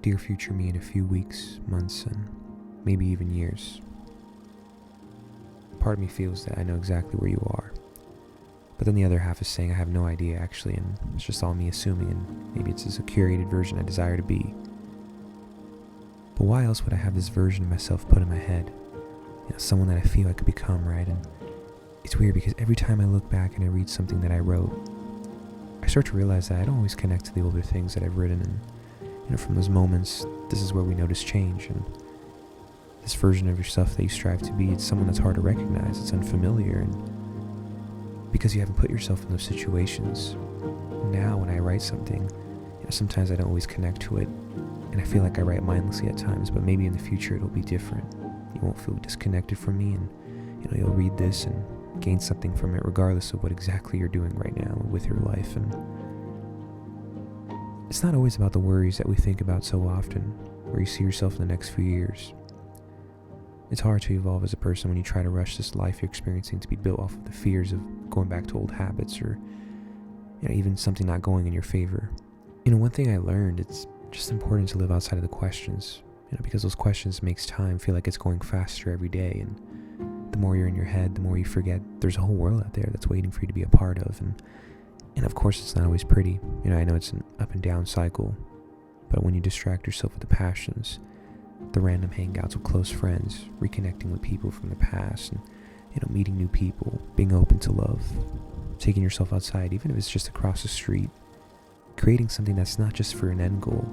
dear future me in a few weeks, months, and maybe even years. Part of me feels that I know exactly where you are. But then the other half is saying I have no idea actually, and it's just all me assuming, and maybe it's just a curated version I desire to be. But why else would I have this version of myself put in my head? Someone that I feel I could become, right? And it's weird because every time I look back and I read something that I wrote, I start to realize that I don't always connect to the older things that I've written, and from those moments, this is where we notice change, and this version of yourself that you strive to be, it's someone that's hard to recognize, it's unfamiliar, and because you haven't put yourself in those situations. Now when I write something, sometimes I don't always connect to it, and I feel like I write mindlessly at times, but maybe in the future it'll be different. You won't feel disconnected from me, and you'll read this and gain something from it regardless of what exactly you're doing right now with your life. And it's not always about the worries that we think about so often, where you see yourself in the next few years. It's hard to evolve as a person when you try to rush this life you're experiencing to be built off of the fears of going back to old habits, or even something not going in your favor. One thing I learned, it's just important to live outside of the questions, because those questions makes time feel like it's going faster every day, and the more you're in your head, the more you forget there's a whole world out there that's waiting for you to be a part of, and of course it's not always pretty. I know it's an up and down cycle, but when you distract yourself with the passions, the random hangouts with close friends, reconnecting with people from the past, and meeting new people, being open to love, taking yourself outside, even if it's just across the street, creating something that's not just for an end goal,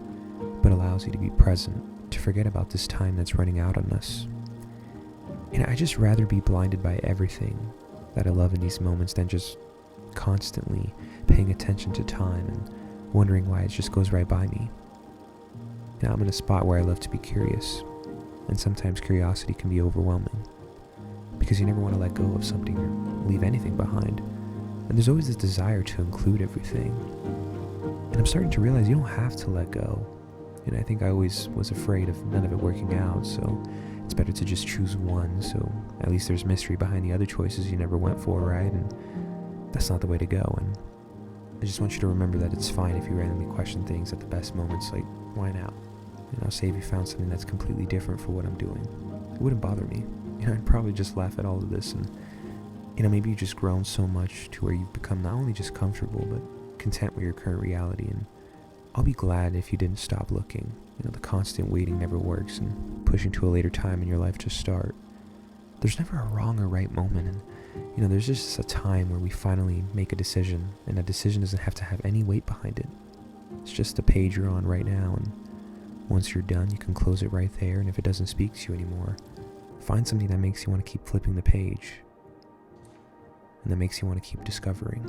but allows you to be present, to forget about this time that's running out on us. I just rather be blinded by everything that I love in these moments than just constantly paying attention to time and wondering why it just goes right by me. I'm in a spot where I love to be curious, and sometimes curiosity can be overwhelming, because you never want to let go of something or leave anything behind, and there's always this desire to include everything. And I'm starting to realize you don't have to let go. I think I always was afraid of none of it working out, so it's better to just choose one, so at least there's mystery behind the other choices you never went for, right? And that's not the way to go. And I just want you to remember that it's fine if you randomly question things at the best moments, like, why now? Say if you found something that's completely different for what I'm doing, it wouldn't bother me. I'd probably just laugh at all of this, and maybe you've just grown so much to where you've become not only just comfortable, but content with your current reality, and I'll be glad if you didn't stop looking. The constant waiting never works, and pushing to a later time in your life to start. There's never a wrong or right moment, and there's just a time where we finally make a decision, and that decision doesn't have to have any weight behind it. It's just a page you're on right now, and once you're done, you can close it right there, and if it doesn't speak to you anymore, find something that makes you want to keep flipping the page, and that makes you want to keep discovering.